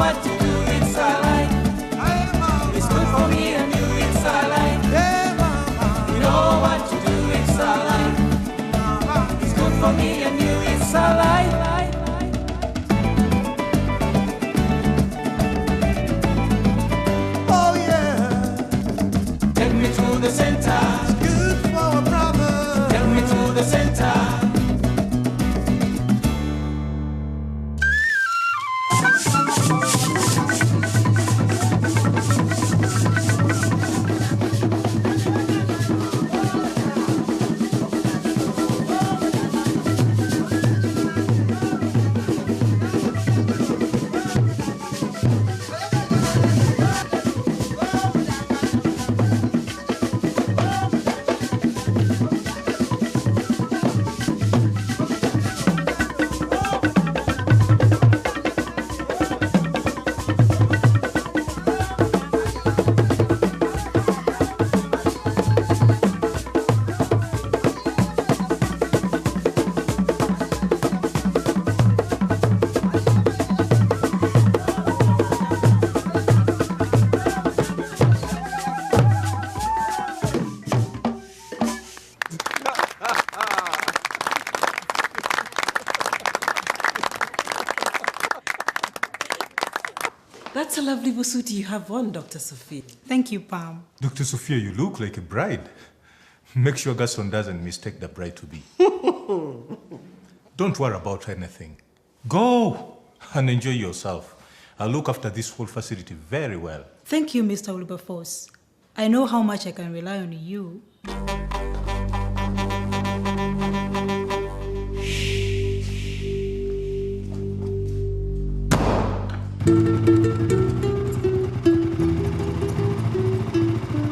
what to do, it's alright. It's good for me and you, it's alright. You know what to do, it's alright. It's good for me and you, it's alright. Oh yeah. Take me to the center. It's good for a brother. Take me to the center. That's a lovely busuti you have on, Dr. Sophia. Thank you, Pam. Dr. Sophia, you look like a bride. Make sure Gaston doesn't mistake the bride to be. Don't worry about anything. Go and enjoy yourself. I'll look after this whole facility very well. Thank you, Mr. Wilberforce. I know how much I can rely on you.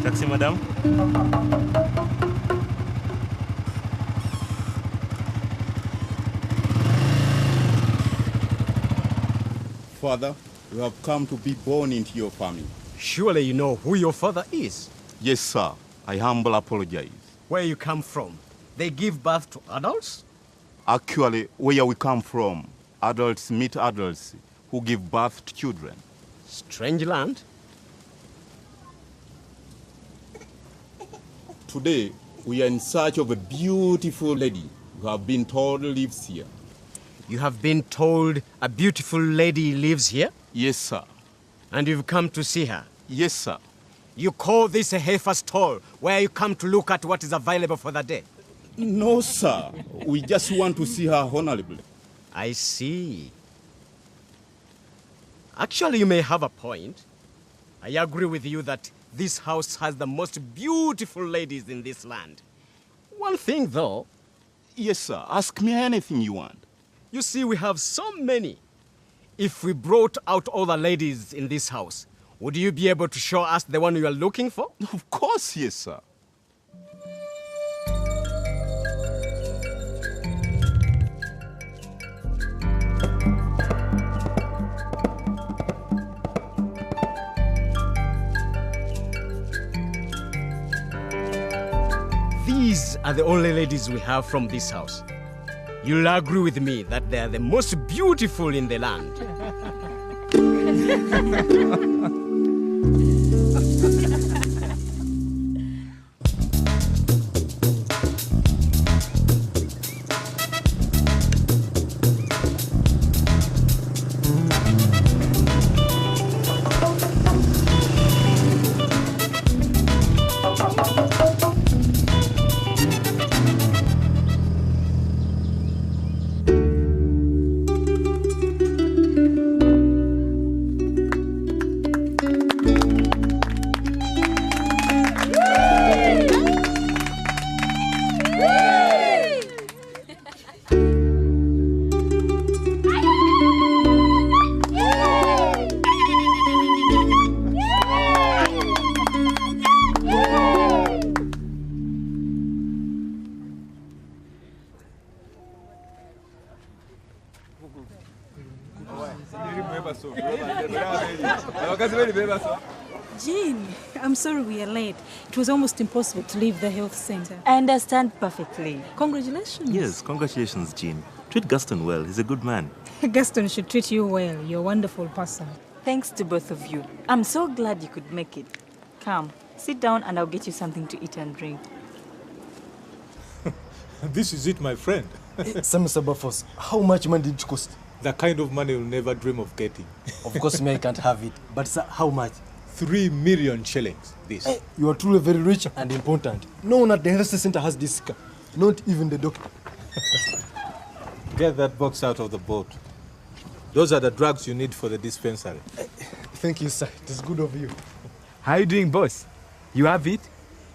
Taxi, madam. Father, you have come to be born into your family. Surely you know who your father is. Yes, sir. I humble apologize. Where you come from. They give birth to adults? Actually, where we come from, adults meet adults who give birth to children. Strange land. Today, we are in search of a beautiful lady who have been told lives here. You have been told a beautiful lady lives here? Yes, sir. And you've come to see her? Yes, sir. You call this a heifer's stall, where you come to look at what is available for the day? No, sir. We just want to see her honorably. I see. Actually, you may have a point. I agree with you that this house has the most beautiful ladies in this land. One thing, though. Yes, sir. Ask me anything you want. You see, we have so many. If we brought out all the ladies in this house, would you be able to show us the one you are looking for? Of course, yes, sir. These are the only ladies we have from this house. You'll agree with me that they are the most beautiful in the land. Jean, I'm sorry we are late. It was almost impossible to leave the health center. I understand perfectly. Congratulations. Yes, congratulations, Jean. Treat Gaston well. He's a good man. Gaston should treat you well. You're a wonderful person. Thanks to both of you. I'm so glad you could make it. Come, sit down and I'll get you something to eat and drink. This is it, my friend. Mr. Buffos, how much money did it cost? The kind of money you'll never dream of getting. Of course, me, I can't have it. But sir, how much? 3 million shillings, this. Hey, you are truly very rich and important. No one at the health center has this car. Not even the doctor. Get that box out of the boat. Those are the drugs you need for the dispensary. Thank you, sir. It is good of you. How are you doing, boss? You have it?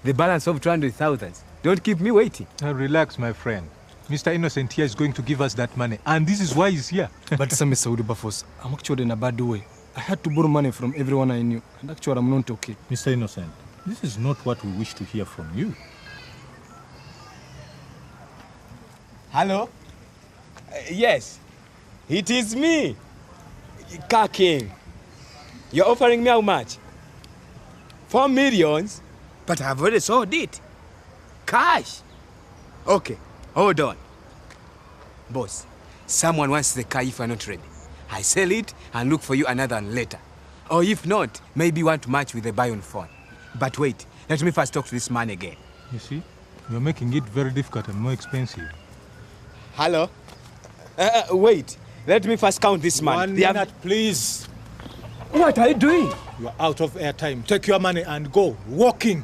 The balance of 200,000. Don't keep me waiting. Relax, my friend. Mr. Innocent here is going to give us that money, and this is why he's here. But sir, Mr. Buffos, I'm actually in a bad way. I had to borrow money from everyone I knew, and actually I'm not okay. Mr. Innocent, this is not what we wish to hear from you. Hello? Yes, it is me, Car King. You're offering me how much? 4 million? But I've already sold it. Cash. Okay, hold on. Boss, someone wants the car if you're not ready. I sell it and look for you another one later. Or if not, maybe you want to match with the buy on phone. But wait, let me first talk to this man again. You see, you're making it very difficult and more expensive. Hello? Wait, let me first count this man. 1 minute, please. What are you doing? You're out of airtime. Take your money and go. Walking.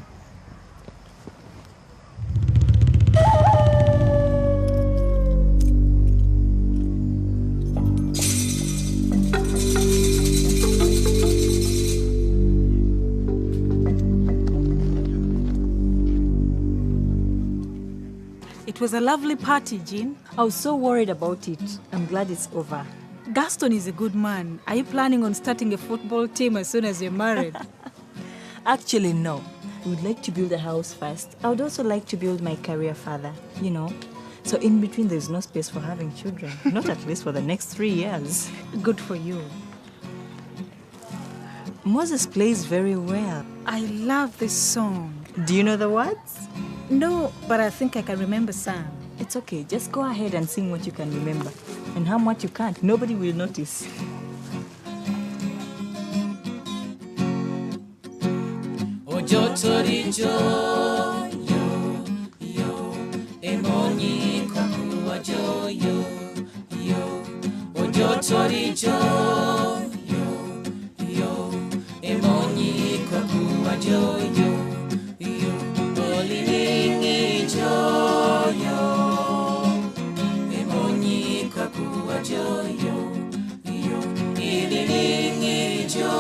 It was a lovely party, Jean. I was so worried about it. I'm glad it's over. Gaston is a good man. Are you planning on starting a football team as soon as you're married? Actually, no. I would like to build a house first. I would also like to build my career further, you know. So in between, there's no space for having children. Not at least for the next 3 years. Good for you. Moses plays very well. I love this song. Do you know the words? No, but I think I can remember some. It's okay. Just go ahead and sing what you can remember. And how much you can't. Nobody will notice. Ojo torijo, yo, emonyi kakuwa jo, yo, ojo torijo, yo, emonyi kakuwa jo, yo, olilingi jo, emonyi kakuwa jo, yo, ililingi jo,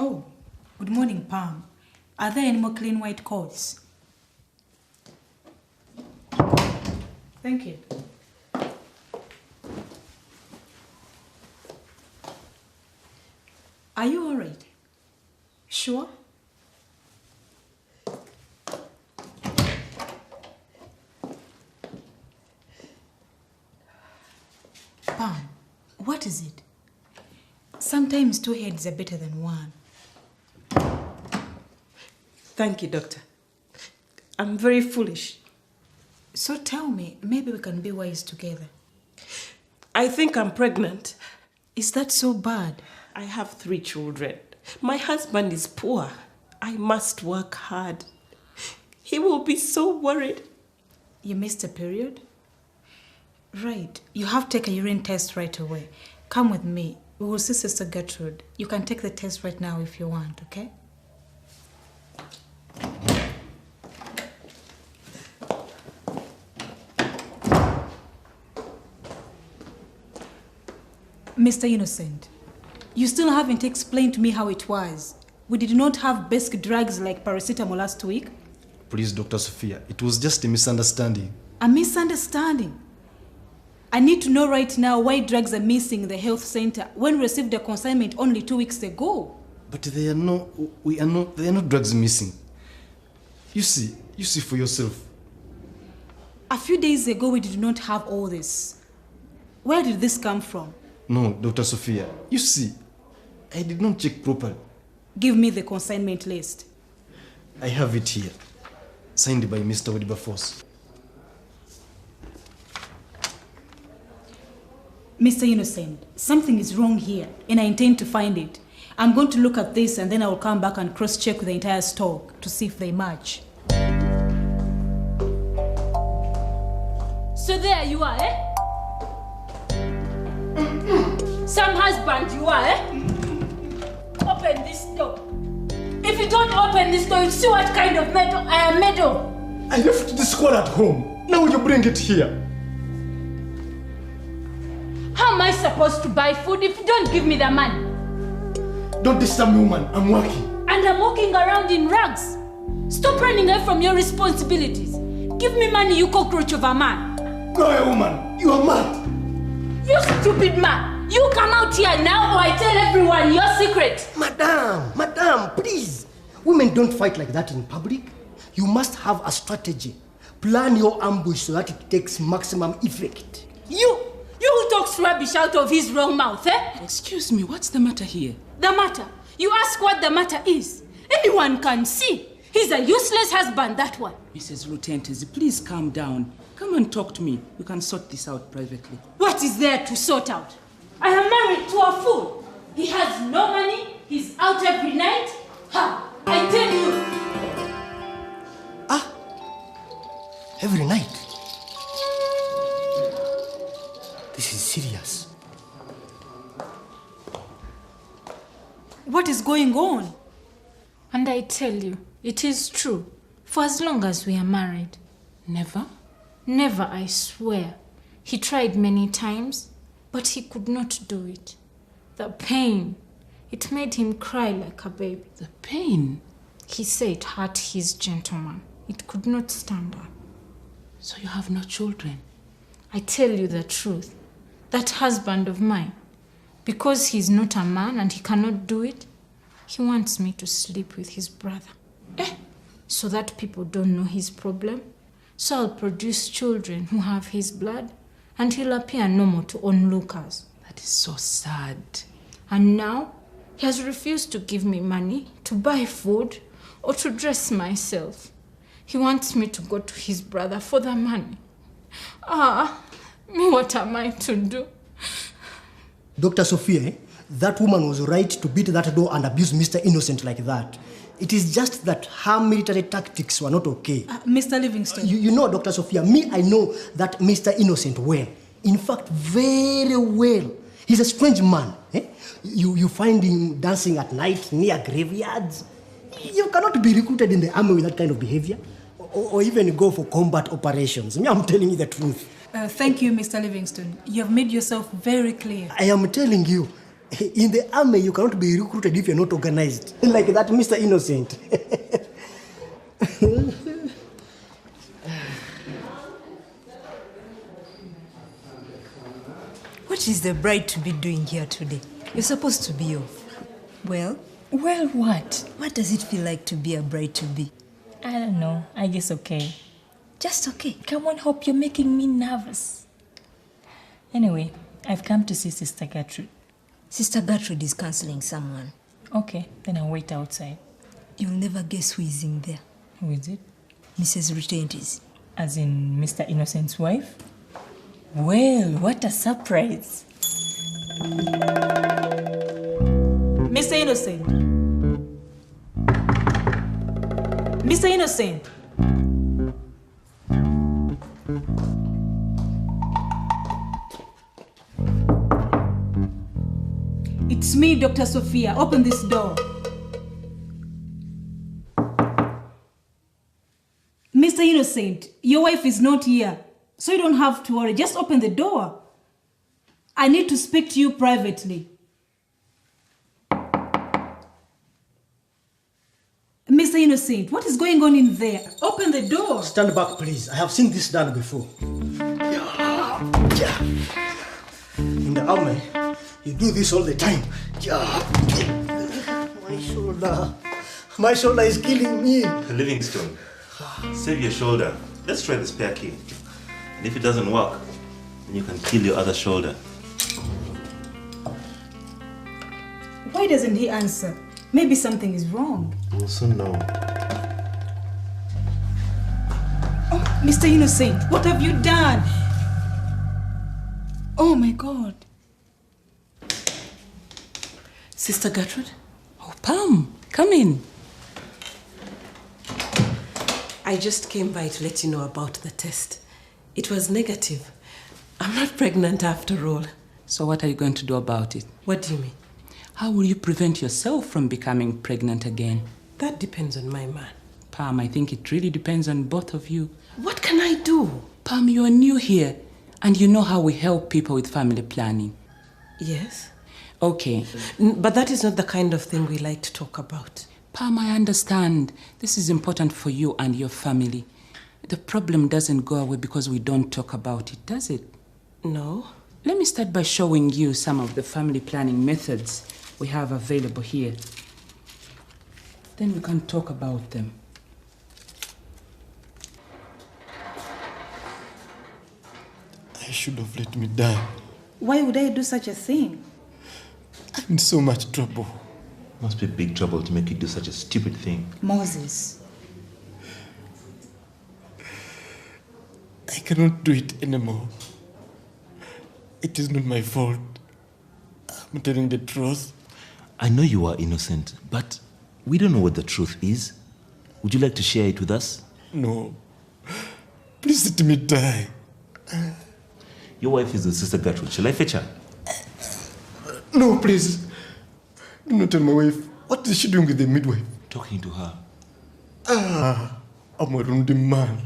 Oh, good morning, Pam. Are there any more clean white coats? Thank you. Are you all right? Sure? Pam, what is it? Sometimes 2 heads are better than one. Thank you, Doctor. I'm very foolish. So tell me, maybe we can be wise together. I think I'm pregnant. Is that so bad? I have 3 children. My husband is poor. I must work hard. He will be so worried. You missed a period? Right. You have to take a urine test right away. Come with me. We will see Sister Gertrude. You can take the test right now if you want, okay? Mr. Innocent, you still haven't explained to me how it was. We did not have basic drugs like paracetamol last week. Please, Dr. Sophia, it was just a misunderstanding. A misunderstanding? I need to know right now why drugs are missing in the health center when we received a consignment only 2 weeks ago. But there are no drugs missing. You see for yourself. A few days ago, we did not have all this. Where did this come from? No, Dr. Sophia. You see, I did not check properly. Give me the consignment list. I have it here. Signed by Mr. Wilberforce. Mr. Innocent, something is wrong here, and I intend to find it. I'm going to look at this, and then I will come back and cross-check with the entire stock to see if they match. So there you are, eh? Some husband you are, eh? Open this door. If you don't open this door, you'll see what kind of metal I am made of. I left the squad at home. Now you bring it here. How am I supposed to buy food if you don't give me the money? Don't disturb me, woman. I'm working. And I'm walking around in rags. Stop running away from your responsibilities. Give me money, you cockroach of a man. Go away, woman. You are mad. You stupid man. You come out here now or I tell everyone your secret. Madam, please. Women don't fight like that in public. You must have a strategy. Plan your ambush so that it takes maximum effect. You who talks rubbish out of his wrong mouth, eh? Excuse me, what's the matter here? The matter? You ask what the matter is. Anyone can see. He's a useless husband, that one. Mrs. Lutentes, please calm down. Come and talk to me. We can sort this out privately. What is there to sort out? I am married to a fool. He has no money. He's out every night. Ha! I tell you. Every night. This is serious. What is going on? And I tell you, it is true. For as long as we are married. Never? Never, I swear. He tried many times, but he could not do it. The pain, it made him cry like a baby. The pain? He said it hurt his gentleman. It could not stand up. So you have no children? I tell you the truth. That husband of mine, because he's not a man and he cannot do it, he wants me to sleep with his brother. So that people don't know his problem. So I'll produce children who have his blood and he'll appear normal to onlookers. That is so sad. And now he has refused to give me money to buy food or to dress myself. He wants me to go to his brother for the money. Me, what am I to do? Dr. Sophia, that woman was right to beat that door and abuse Mr. Innocent like that. It is just that her military tactics were not okay. Mr. Livingstone. You know, Dr. Sophia, I know that Mr. Innocent well. In fact, very well. He's a strange man. You find him dancing at night near graveyards. You cannot be recruited in the army with that kind of behavior. Or even go for combat operations. I'm telling you the truth. Thank you, Mr. Livingstone. You have made yourself very clear. I am telling you, in the army, you cannot be recruited if you're not organized. Like that, Mr. Innocent. What is the bride to be doing here today? You're supposed to be off. Well, what? What does it feel like to be a bride to be? I don't know. I guess okay. Just okay. Come on, Hope. You're making me nervous. Anyway, I've come to see Sister Gertrude. Sister Gertrude is counseling someone. Okay, then I'll wait outside. You'll never guess who is in there. Who is it? Mrs. Retentis. As in Mr. Innocent's wife? Well, what a surprise. Mr. Innocent. Mr. Innocent. It's me, Dr. Sophia. Open this door. Mr. Innocent, your wife is not here, so you don't have to worry. Just open the door. I need to speak to you privately. Mr. Innocent, what is going on in there? Open the door. Stand back, please. I have seen this done before. Ame, you do this all the time. My shoulder. My shoulder is killing me. Livingstone, save your shoulder. Let's try the spare key. And if it doesn't work, then you can kill your other shoulder. Why doesn't he answer? Maybe something is wrong. We'll soon know. Oh, Mr. Innocent, what have you done? Oh my God. Sister Gertrude? Oh, Pam, come in. I just came by to let you know about the test. It was negative. I'm not pregnant after all. So what are you going to do about it? What do you mean? How will you prevent yourself from becoming pregnant again? That depends on my man. Pam, I think it really depends on both of you. What can I do? Pam, you are new here, and you know how we help people with family planning. Yes. Okay. But that is not the kind of thing we like to talk about. Pam, I understand. This is important for you and your family. The problem doesn't go away because we don't talk about it, does it? No. Let me start by showing you some of the family planning methods we have available here. Then we can talk about them. I should have let me die. Why would I do such a thing? I'm in so much trouble. Must be big trouble to make you do such a stupid thing. Moses. I cannot do it anymore. It is not my fault. I'm telling the truth. I know you are innocent, but we don't know what the truth is. Would you like to share it with us? No. Please let me die. Your wife is the Sister Gertrude. Shall I fetch her? No, please. Do not tell my wife. What is she doing with the midwife? Talking to her. I'm a ruined man.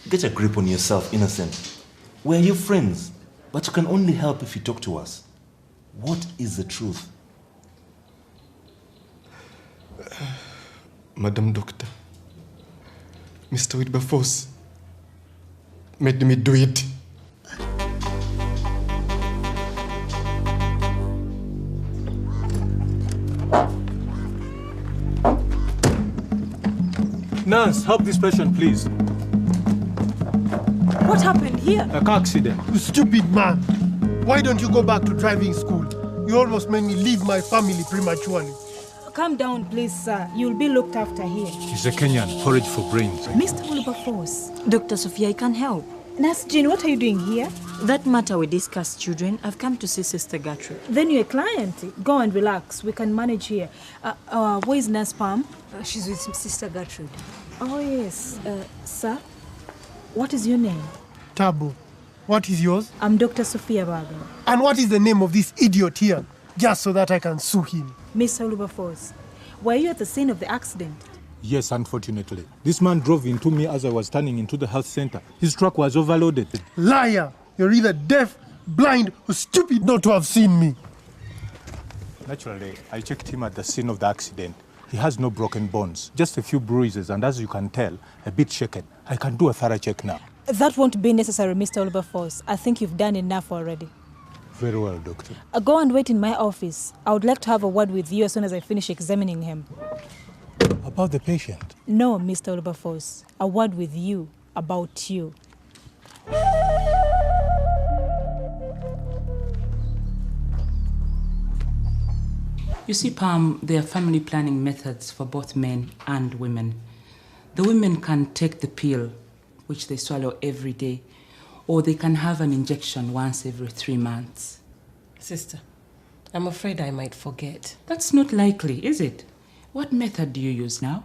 Get a grip on yourself, innocent. We're your friends, but you can only help if you talk to us. What is the truth? Madam Doctor, Mr. Wilberforce made me do it. Nurse, help this patient, please. What happened here? A car accident. You stupid man. Why don't you go back to driving school? You almost made me leave my family prematurely. Calm down, please, sir. You'll be looked after here. He's a Kenyan. Forage for brains. Mr. Wilberforce. Dr. Sophia, I can help. Nurse Jean, what are you doing here? That matter we discussed, children. I've come to see Sister Gertrude. Then you're a client. Go and relax. We can manage here. Where is Nurse Pam? She's with Sister Gertrude. Oh, yes. Sir, what is your name? Tabu. What is yours? I'm Dr. Sophia Baga. And what is the name of this idiot here? Just so that I can sue him. Mr. Wilberforce, were you at the scene of the accident? Yes, unfortunately. This man drove into me as I was turning into the health center. His truck was overloaded. Liar! You're either deaf, blind, or stupid not to have seen me. Naturally, I checked him at the scene of the accident. He has no broken bones, just a few bruises, and as you can tell, a bit shaken. I can do a thorough check now. That won't be necessary, Mr. Wilberforce. I think you've done enough already. Very well, doctor. Go and wait in my office. I would like to have a word with you as soon as I finish examining him. About the patient? No, Mr. Wilberforce. A word with you, about you. You see, Pam, there are family planning methods for both men and women. The women can take the pill, which they swallow every day, or they can have an injection once every 3 months. Sister, I'm afraid I might forget. That's not likely, is it? What method do you use now?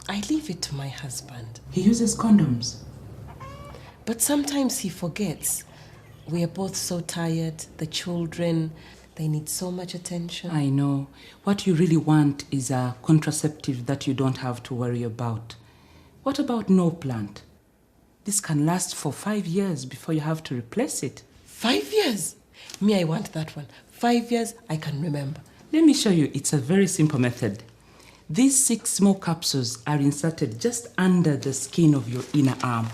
I leave it to my husband. He uses condoms. But sometimes he forgets. We are both so tired. The children, they need so much attention. I know. What you really want is a contraceptive that you don't have to worry about. What about no plant? This can last for 5 years before you have to replace it. 5 years? Me, I want that one. 5 years, I can remember. Let me show you. It's a very simple method. These 6 small capsules are inserted just under the skin of your inner arm,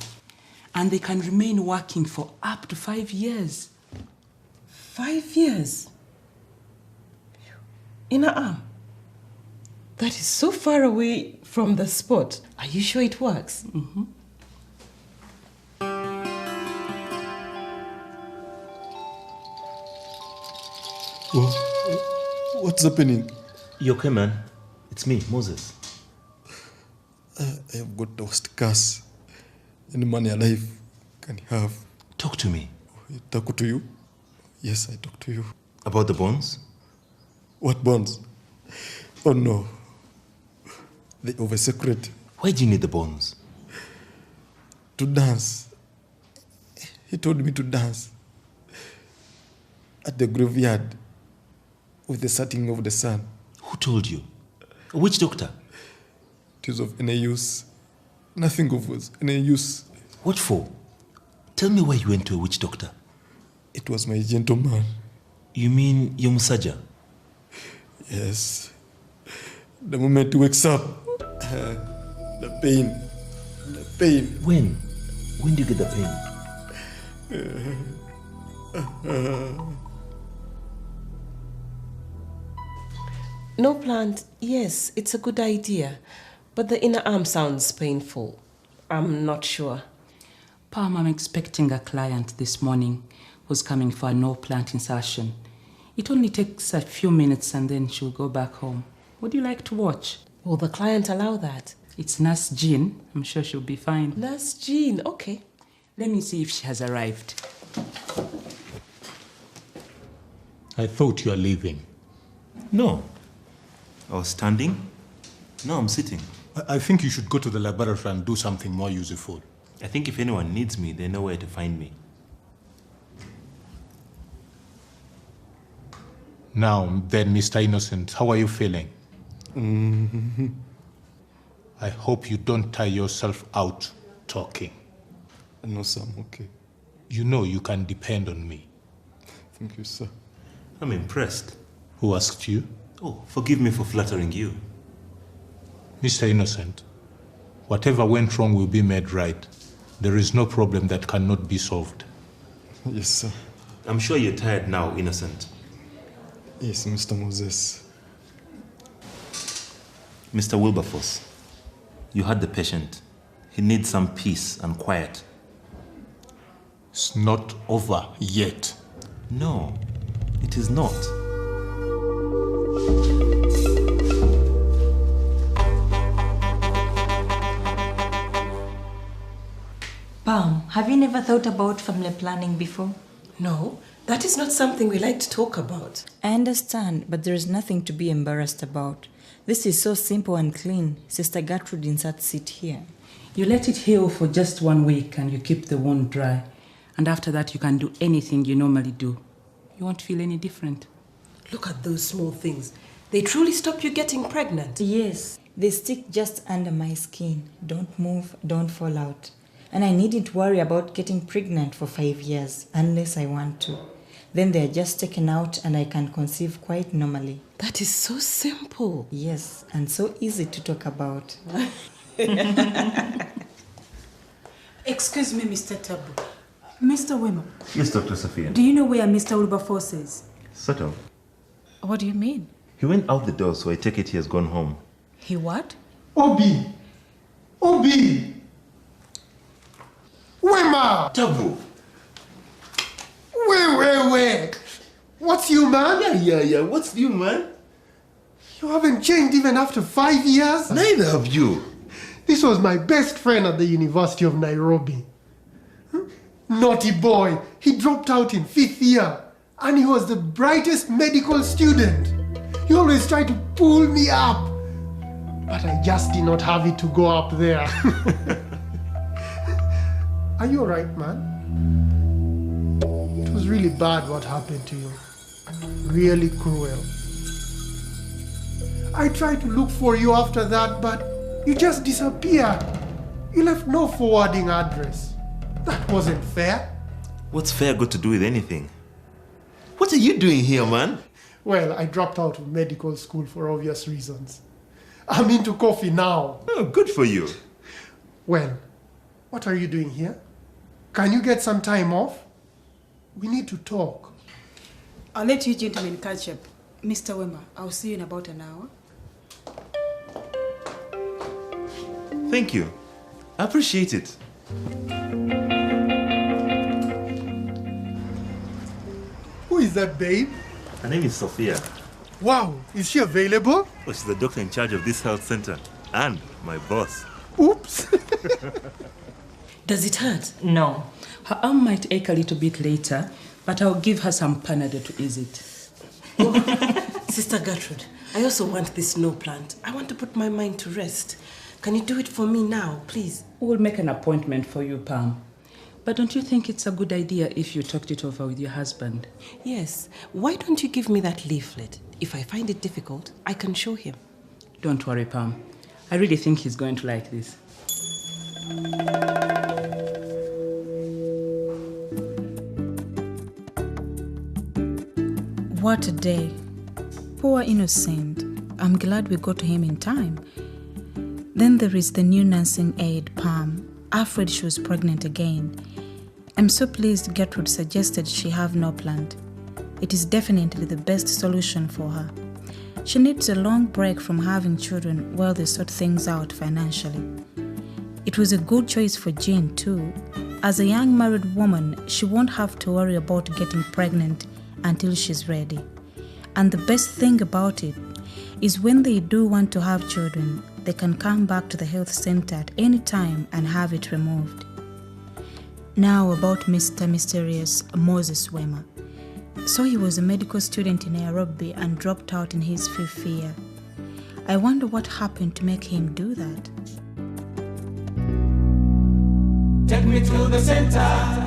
and they can remain working for up to 5 years. 5 years? Inner arm? That is so far away from the spot. Are you sure it works? Mm-hmm. What's happening? You okay, man? It's me, Moses. I have got the worst curse any man alive can have. Talk to me. Talk to you? Yes, I talk to you. About the bonds? What bonds? Oh no. They over secret. Why do you need the bonds? To dance. He told me to dance at the graveyard with the setting of the sun. Who told you? Which doctor? It is of any use. Nothing of any use. What for? Tell me why you went to a witch doctor. It was my gentleman. You mean your Musaja? Yes. The moment he wakes up, the pain. The pain. When? When do you get the pain? No plant, yes, it's a good idea. But the inner arm sounds painful. I'm not sure. Palm, I'm expecting a client this morning who's coming for a no plant insertion. It only takes a few minutes and then she'll go back home. Would you like to watch? Will the client allow that? It's Nurse Jean. I'm sure she'll be fine. Nurse Jean, okay. Let me see if she has arrived. I thought you were leaving. No. I was standing. No, I'm sitting. I think you should go to the laboratory and do something more useful. I think if anyone needs me, they know where to find me. Now, then, Mr. Innocent, how are you feeling? Mm-hmm. I hope you don't tire yourself out talking. No, sir, I'm okay. You know you can depend on me. Thank you, sir. I'm impressed. Who asked you? Oh, forgive me for flattering you. Mr. Innocent, whatever went wrong will be made right. There is no problem that cannot be solved. Yes, sir. I'm sure you're tired now, Innocent. Yes, Mr. Moses. Mr. Wilberforce, you had the patient. He needs some peace and quiet. It's not over yet. No, it is not. Pam, have you never thought about family planning before? No, that is not something we like to talk about. I understand, but there is nothing to be embarrassed about. This is so simple and clean. Sister Gertrude inserts it here. You let it heal for just 1 week and you keep the wound dry. And after that, you can do anything you normally do. You won't feel any different. Look at those small things. They truly stop you getting pregnant. Yes, they stick just under my skin. Don't move, don't fall out. And I needn't worry about getting pregnant for 5 years, unless I want to. Then they're just taken out and I can conceive quite normally. That is so simple. Yes, and so easy to talk about. Excuse me, Mr. Tabu. Mr. Wimmer. Yes, Dr. Sophia. Do you know where Mr. Wilberforce is? Sort of. What do you mean? He went out the door, so I take it he has gone home. He what? Obi! Obi! Wema! Tabu! Wait. What's you, man? Yeah. What's you, man? You haven't changed even after 5 years? Neither have you. This was my best friend at the University of Nairobi. Naughty boy. He dropped out in 5th year. And he was the brightest medical student. He always tried to pull me up. But I just did not have it to go up there. Are you alright, man? It was really bad what happened to you. Really cruel. I tried to look for you after that, but you just disappeared. You left no forwarding address. That wasn't fair. What's fair got to do with anything? What are you doing here, man? Well, I dropped out of medical school for obvious reasons. I'm into coffee now. Oh, good for you. Well, what are you doing here? Can you get some time off? We need to talk. I'll let you gentlemen catch up. Mr. Wema, I'll see you in about an hour. Thank you. I appreciate it. Who is that, babe? Her name is Sophia. Wow, is she available? Oh, she's the doctor in charge of this health center. And my boss. Oops. Does it hurt? No. Her arm might ache a little bit later, but I'll give her some Panadol to ease it. Sister Gertrude, I also want this no plant. I want to put my mind to rest. Can you do it for me now, please? We'll make an appointment for you, Pam. But don't you think it's a good idea if you talked it over with your husband? Yes. Why don't you give me that leaflet? If I find it difficult, I can show him. Don't worry, Pam. I really think he's going to like this. What a day. Poor Innocent. I'm glad we got to him in time. Then there is the new nursing aide, Pam. Afraid she was pregnant again. I'm so pleased Gertrude suggested she have no plant. It is definitely the best solution for her. She needs a long break from having children while they sort things out financially. It was a good choice for Jean too. As a young married woman, she won't have to worry about getting pregnant until she's ready. And the best thing about it is when they do want to have children, they can come back to the health center at any time and have it removed. Now about Mr. Mysterious Moses Wema. So he was a medical student in Nairobi and dropped out in his 5th year. I wonder what happened to make him do that. Take me to the center.